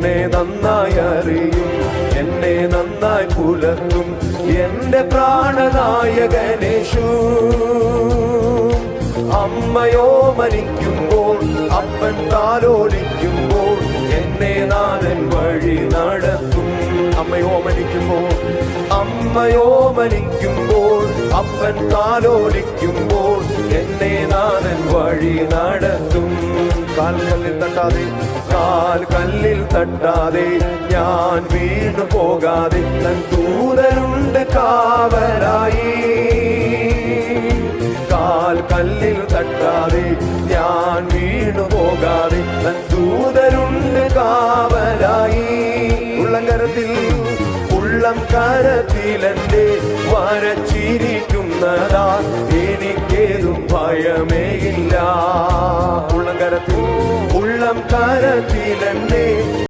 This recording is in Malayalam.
എന്നെ നന്നായി അറിയും, എന്നെ നന്നായി പുലർത്തും എന്റെ പ്രാണനായകനേശു. അമ്മയോ മരിക്കുമ്പോൾ അപ്പൻ താലോലിക്കുമ്പോൾ എന്നെ നാഥൻ വഴി നടത്തും. അമ്മയോ മരിക്കുമ്പോൾ അപ്പൻ താലോലിക്കുമ്പോൾ എന്നെ നാഥൻ വഴി നടത്തും. കാൽ കല്ലിൽ തട്ടാതെ ഞാൻ വീണു പോകാതെ തൻ ദൂതനുണ്ട് കാവലായി. കല്ലിൽ തട്ടാതെ ഞാൻ വീണു പോകാതെ തൻ ദൂതനുണ്ട് കാവലായി. ഉള്ളം കരത്തിലെന്റെ വരച്ചിരിക്കുന്നതാ എനിക്കേതും ഭയമേയില്ല. ഉള്ളം കരത്തിലെന്റെ